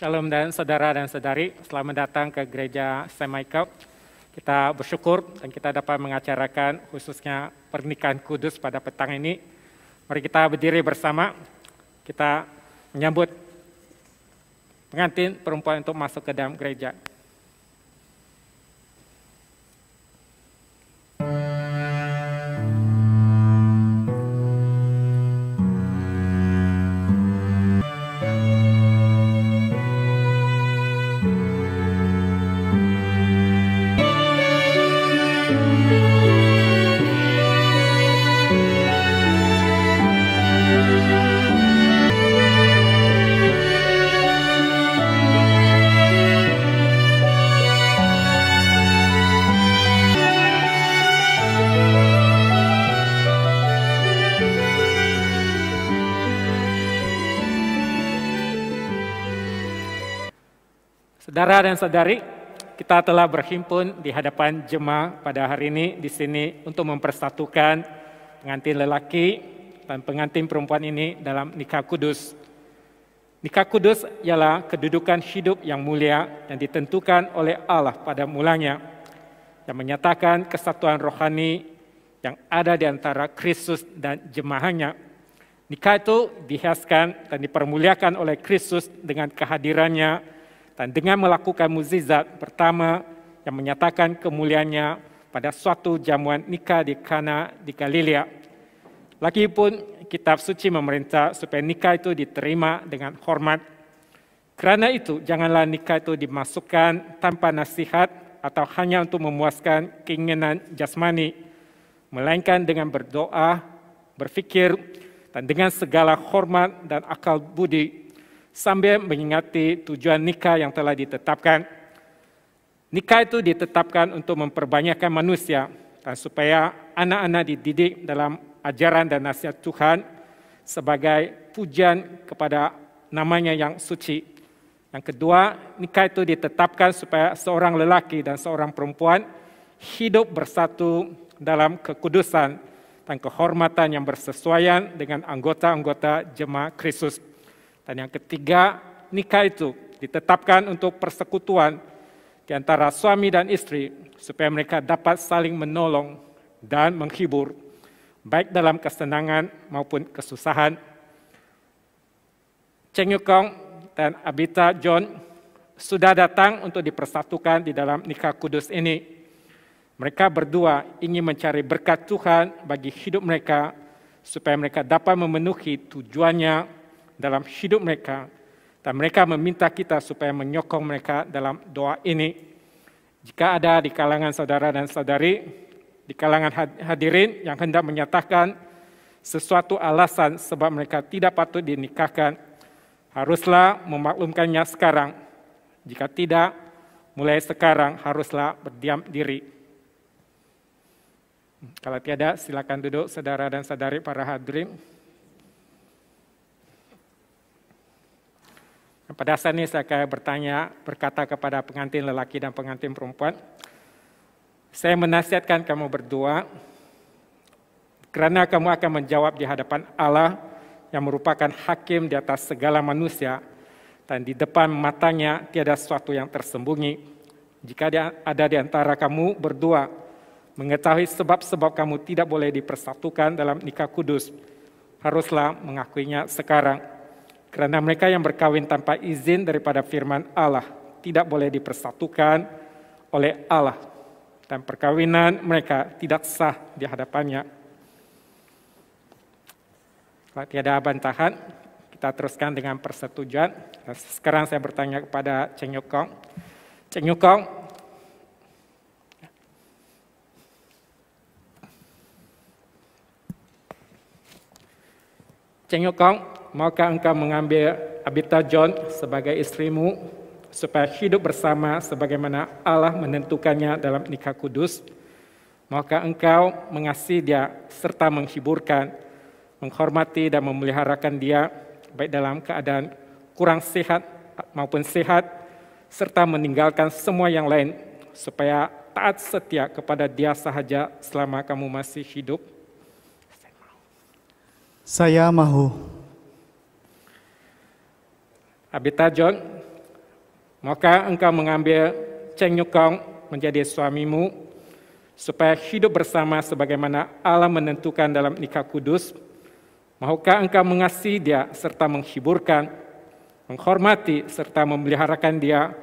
Shalom dan saudara dan saudari, selamat datang ke gereja Saint Michael. Kita bersyukur dan kita dapat mengacarakan khususnya pernikahan kudus pada petang ini. Mari kita berdiri bersama, kita menyambut pengantin perempuan untuk masuk ke dalam gereja. Saudara dan saudari, kita telah berhimpun di hadapan jemaah pada hari ini di sini untuk mempersatukan pengantin lelaki dan pengantin perempuan ini dalam nikah kudus. Nikah kudus ialah kedudukan hidup yang mulia yang ditentukan oleh Allah pada mulanya, yang menyatakan kesatuan rohani yang ada di antara Kristus dan jemaahnya. Nikah itu dihiaskan dan dipermuliakan oleh Kristus dengan kehadirannya dan dengan melakukan mukjizat pertama yang menyatakan kemuliaannya pada suatu jamuan nikah di Kana di Galilea. Lagipun kitab suci memerintah supaya nikah itu diterima dengan hormat. Karena itu janganlah nikah itu dimasukkan tanpa nasihat atau hanya untuk memuaskan keinginan jasmani, melainkan dengan berdoa, berfikir, dan dengan segala hormat dan akal budi, sambil mengingati tujuan nikah yang telah ditetapkan. Nikah itu ditetapkan untuk memperbanyakkan manusia dan supaya anak-anak dididik dalam ajaran dan nasihat Tuhan sebagai pujian kepada namanya yang suci. Yang kedua, nikah itu ditetapkan supaya seorang lelaki dan seorang perempuan hidup bersatu dalam kekudusan dan kehormatan yang bersesuaian dengan anggota-anggota jemaah Kristus. Dan yang ketiga, nikah itu ditetapkan untuk persekutuan di antara suami dan istri supaya mereka dapat saling menolong dan menghibur, baik dalam kesenangan maupun kesusahan. Cheng Yukong dan Abita John sudah datang untuk dipersatukan di dalam nikah kudus ini. Mereka berdua ingin mencari berkat Tuhan bagi hidup mereka supaya mereka dapat memenuhi tujuannya dalam hidup mereka, dan mereka meminta kita supaya menyokong mereka dalam doa ini. Jika ada di kalangan saudara dan saudari, di kalangan hadirin yang hendak menyatakan sesuatu alasan sebab mereka tidak patut dinikahkan, haruslah memaklumkannya sekarang. Jika tidak, mulai sekarang haruslah berdiam diri. Kalau tiada, silakan duduk saudara dan saudari para hadirin. Pada saat ini saya akan berkata kepada pengantin lelaki dan pengantin perempuan, saya menasihatkan kamu berdua, kerana kamu akan menjawab di hadapan Allah yang merupakan hakim di atas segala manusia, dan di depan matanya tiada sesuatu yang tersembunyi. Jika ada di antara kamu berdua mengetahui sebab-sebab kamu tidak boleh dipersatukan dalam nikah kudus, haruslah mengakuinya sekarang. Karena mereka yang berkawin tanpa izin daripada firman Allah tidak boleh dipersatukan oleh Allah, dan perkawinan mereka tidak sah di hadapannya. Kalau tiada bantahan, kita teruskan dengan persetujuan. Sekarang saya bertanya kepada Cheng Yukong. Cheng Yukong, Cheng Yukong, maukah engkau mengambil Abita John sebagai istrimu supaya hidup bersama sebagaimana Allah menentukannya dalam nikah kudus? Maukah engkau mengasihi dia serta menghiburkan, menghormati dan memeliharakan dia baik dalam keadaan kurang sehat maupun sehat, serta meninggalkan semua yang lain supaya taat setia kepada dia sahaja selama kamu masih hidup? Saya mahu. Abita John, Maka engkau mengambil Cheng Nyukong menjadi suamimu, supaya hidup bersama sebagaimana Allah menentukan dalam nikah kudus. Maukah engkau mengasihi dia serta menghiburkan, menghormati serta memeliharakan dia,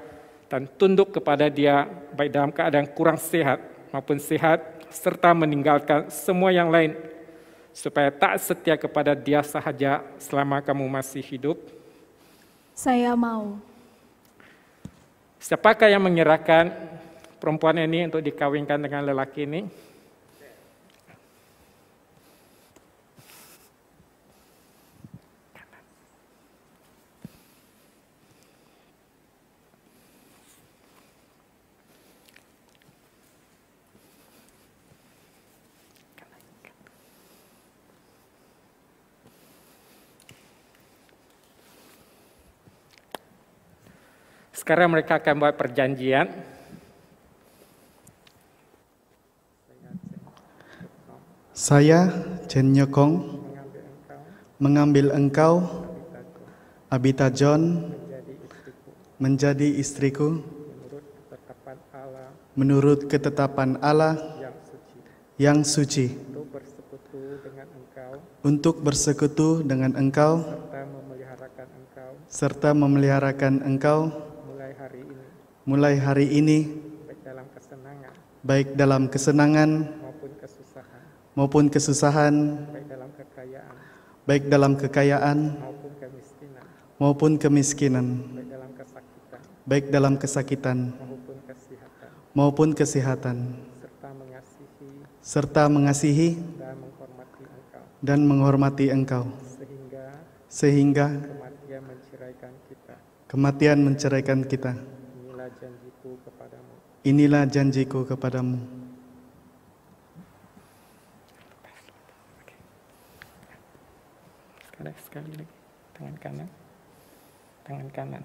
dan tunduk kepada dia baik dalam keadaan kurang sehat maupun sehat, serta meninggalkan semua yang lain, supaya tak setia kepada dia sahaja selama kamu masih hidup? Saya mau. Siapakah yang menyerahkan perempuan ini untuk dikawinkan dengan lelaki ini? Sekarang mereka akan buat perjanjian. Saya, Cheng Nyukong, mengambil engkau, Abita John, menjadi istriku, menurut ketetapan Allah yang suci, untuk bersekutu dengan engkau, serta memeliharakan engkau, mulai hari ini, baik dalam kesenangan maupun kesusahan, baik dalam kekayaan maupun kemiskinan, baik dalam kesakitan maupun kesehatan, serta mengasihi dan menghormati engkau, sehingga kematian menceraikan kita. Inilah janjiku kepadamu. Sekali lagi, tangan kanan, tangan kanan.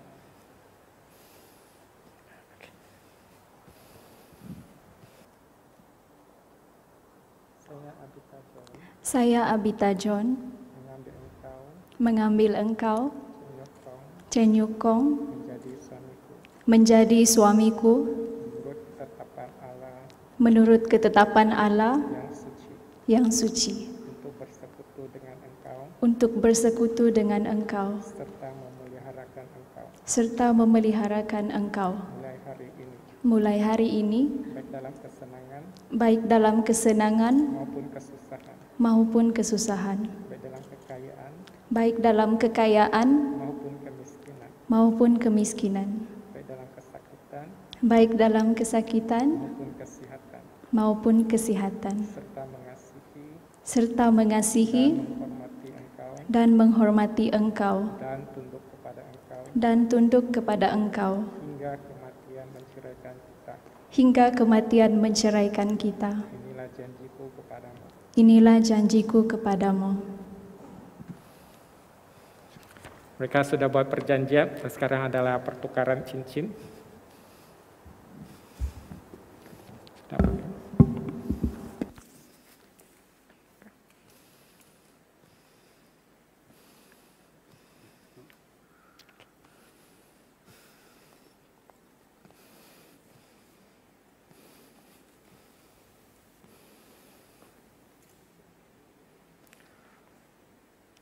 Saya Abita John, mengambil engkau, Cheng Nyukong, menjadi suamiku, menurut ketetapan Allah yang suci, untuk bersekutu dengan engkau, serta memeliharakan engkau, mulai hari ini, baik dalam kesenangan maupun kesusahan, baik dalam kekayaan maupun kemiskinan, baik dalam kesakitan maupun kesehatan, serta mengasihi dan menghormati engkau, dan tunduk kepada engkau, hingga kematian menceraikan kita. Inilah janjiku kepadamu. Mereka sudah buat perjanjian, dan sekarang adalah pertukaran cincin.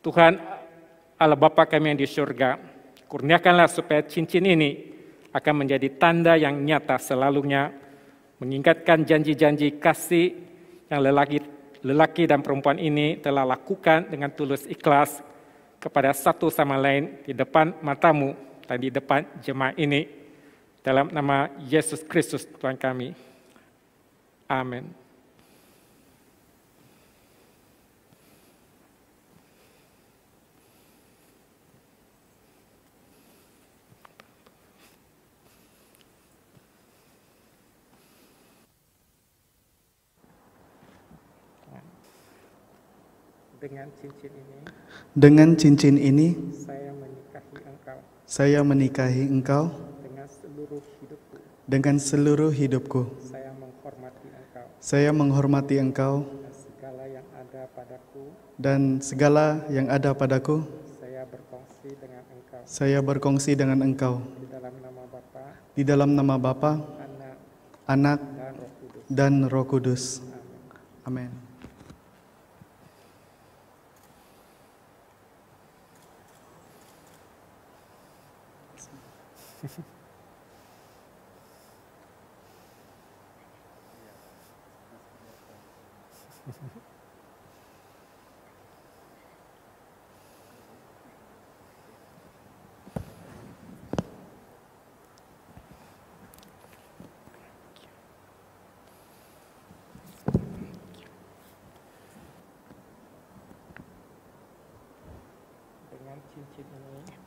Tuhan Allah Bapa kami yang di surga, kurniakanlah supaya cincin ini akan menjadi tanda yang nyata selalunya, mengingatkan janji-janji kasih yang lelaki dan perempuan ini telah lakukan dengan tulus ikhlas kepada satu sama lain di depan matamu dan di depan jemaat ini, dalam nama Yesus Kristus Tuhan kami. Amin. Dengan cincin ini, saya menikahi engkau dengan seluruh hidupku. Saya menghormati engkau dan segala yang ada padaku. Saya berkongsi dengan engkau. Saya berkongsi dengan Engkau di dalam nama Bapa, Anak, dan Roh Kudus. Amin.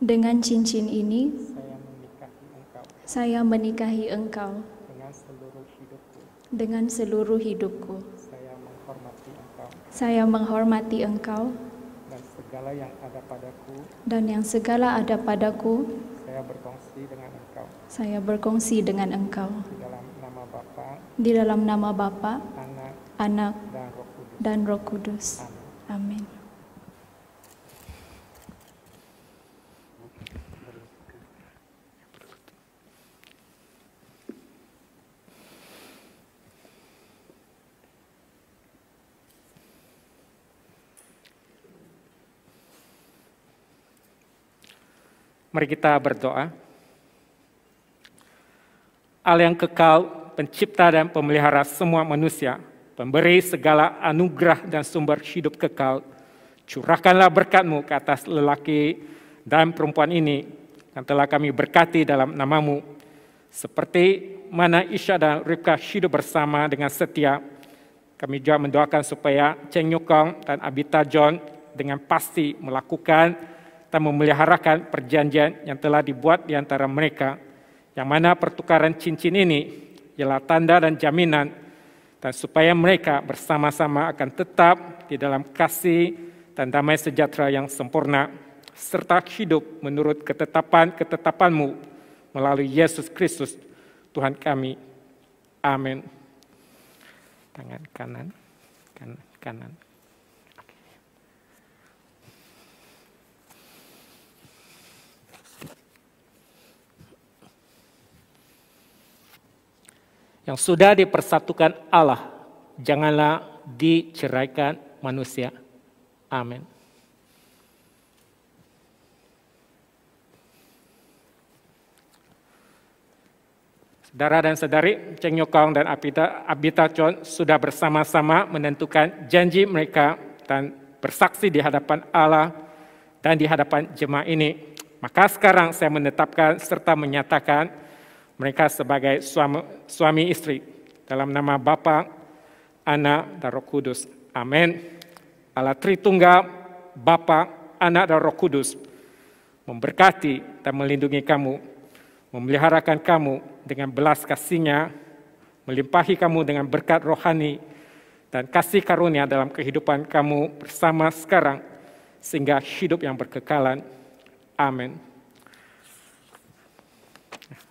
Dengan cincin ini, saya menikahi engkau. Dengan seluruh hidupku. Saya menghormati engkau. Dan segala yang ada padaku. Dan yang segala ada padaku. Saya berkongsi dengan engkau. Saya berkongsi dengan engkau. Di dalam nama Bapa. Di dalam nama Bapa, Anak, dan Roh Kudus. Amin. Mari kita berdoa. Allah yang kekal, pencipta dan pemelihara semua manusia, pemberi segala anugerah dan sumber hidup kekal, curahkanlah berkat-Mu ke atas lelaki dan perempuan ini yang telah kami berkati dalam nama-Mu. Seperti mana Isya dan Ribka hidup bersama dengan setia, kami juga mendoakan supaya Cheng Nyukong dan Abita John dengan pasti melakukan dan memeliharakan perjanjian yang telah dibuat di antara mereka, yang mana pertukaran cincin ini ialah tanda dan jaminan, dan supaya mereka bersama-sama akan tetap di dalam kasih dan damai sejahtera yang sempurna, serta hidup menurut ketetapan-ketetapan-Mu melalui Yesus Kristus, Tuhan kami. Amin. Tangan kanan, kanan. Yang sudah dipersatukan Allah, janganlah diceraikan manusia. Amin. Saudara dan saudari, Cheng Nyokong dan Abita Chon sudah bersama-sama menentukan janji mereka dan bersaksi di hadapan Allah dan di hadapan jemaat ini. Maka sekarang saya menetapkan serta menyatakan mereka sebagai suami istri dalam nama Bapa, Anak, dan Roh Kudus. Amin. Allah Tritunggal, Bapa, Anak, dan Roh Kudus memberkati dan melindungi kamu, memeliharakan kamu dengan belas kasih-Nya, melimpahi kamu dengan berkat rohani dan kasih karunia dalam kehidupan kamu bersama sekarang, sehingga hidup yang berkekalan. Amin.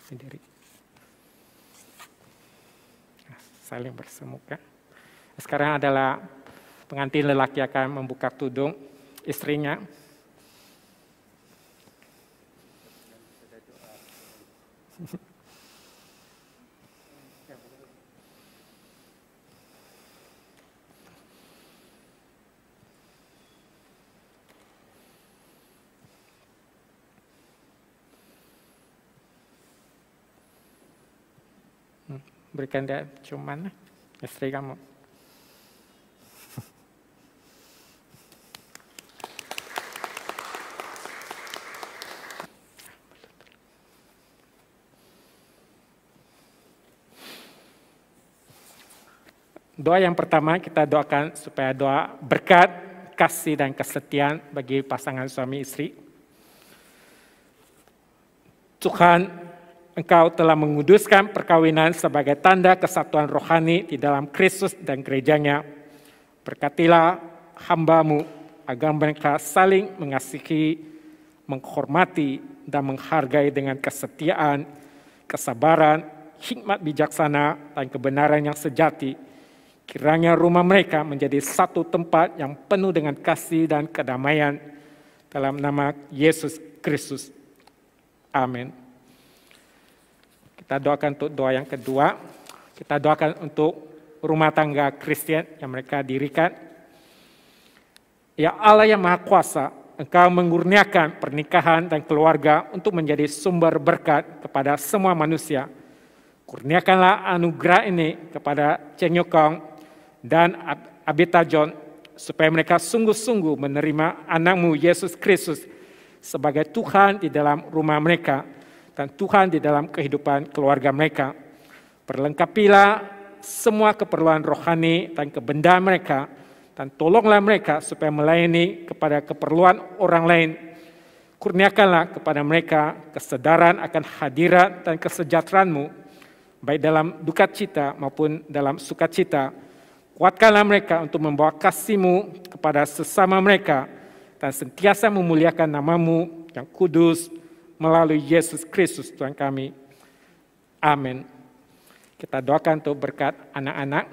Sendiri. Saling bersemuka. Sekarang adalah pengantin lelaki akan membuka tudung istrinya. Berikan dia ciuman, istri kamu. Doa yang pertama kita doakan supaya doa berkat, kasih, dan kesetiaan bagi pasangan suami istri. Tuhan, Engkau telah menguduskan perkawinan sebagai tanda kesatuan rohani di dalam Kristus dan gerejanya. Berkatilah hamba-Mu agar mereka saling mengasihi, menghormati, dan menghargai dengan kesetiaan, kesabaran, hikmat bijaksana, dan kebenaran yang sejati. Kiranya rumah mereka menjadi satu tempat yang penuh dengan kasih dan kedamaian. Dalam nama Yesus Kristus, Amin. Kita doakan untuk doa yang kedua. Kita doakan untuk rumah tangga Kristen yang mereka dirikan. Ya Allah yang Maha Kuasa, Engkau mengurniakan pernikahan dan keluarga untuk menjadi sumber berkat kepada semua manusia. Kurniakanlah anugerah ini kepada Cheng Yokong dan Abita John, supaya mereka sungguh-sungguh menerima anak-Mu Yesus Kristus sebagai Tuhan di dalam rumah mereka dan Tuhan di dalam kehidupan keluarga mereka. Perlengkapilah semua keperluan rohani dan kebendaan mereka, dan tolonglah mereka supaya melayani kepada keperluan orang lain. Kurniakanlah kepada mereka kesedaran akan hadirat dan kesejahteraan-Mu, baik dalam duka cita maupun dalam sukacita. Kuatkanlah mereka untuk membawa kasih-Mu kepada sesama mereka, dan sentiasa memuliakan nama-Mu yang kudus melalui Yesus Kristus Tuhan kami. Amin. Kita doakan untuk berkat anak-anak.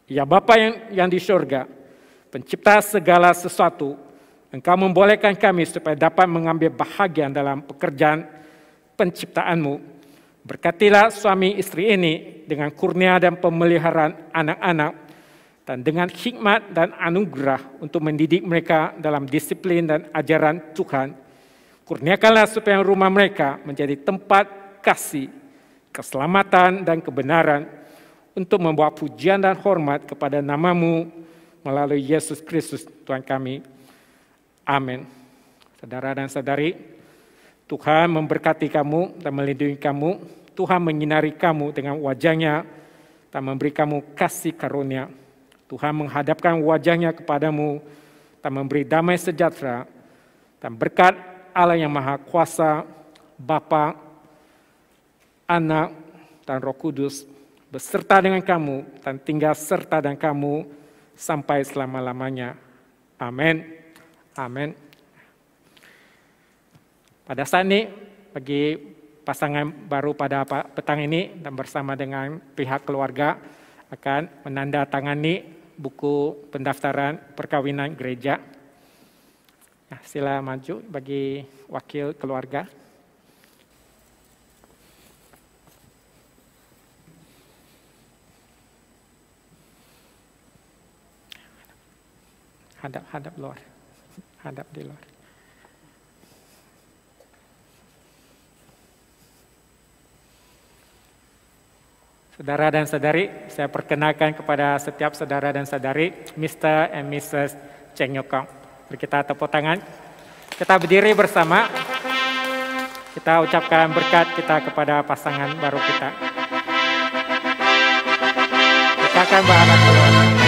Ya Bapa yang di surga, pencipta segala sesuatu, Engkau membolehkan kami supaya dapat mengambil bahagian dalam pekerjaan penciptaan-Mu. Berkatilah suami istri ini dengan kurnia dan pemeliharaan anak-anak, dan dengan hikmat dan anugerah untuk mendidik mereka dalam disiplin dan ajaran Tuhan. Kurniakanlah supaya rumah mereka menjadi tempat kasih, keselamatan dan kebenaran, untuk membawa pujian dan hormat kepada nama-Mu melalui Yesus Kristus Tuhan kami. Amin. Saudara dan saudari, Tuhan memberkati kamu dan melindungi kamu. Tuhan menyinari kamu dengan wajah-Nya dan memberi kamu kasih karunia. Tuhan menghadapkan wajah-Nya kepadamu dan memberi damai sejahtera, dan berkat Allah yang Maha Kuasa, Bapa, Anak, dan Roh Kudus beserta dengan kamu dan tinggal serta dan kamu sampai selama-lamanya. Amin. Amin. Pada saat ini, bagi pasangan baru pada petang ini dan bersama dengan pihak keluarga akan menandatangani buku pendaftaran perkawinan gereja. Nah, sila maju bagi wakil keluarga. Hadap luar, hadap di luar. Saudara dan saudari, saya perkenalkan kepada setiap saudara dan saudari, Mr. and Mrs. Cheng Yokong. Mari kita tepuk tangan. Kita berdiri bersama. Kita ucapkan berkat kita kepada pasangan baru kita. Kita akan berharap keluar.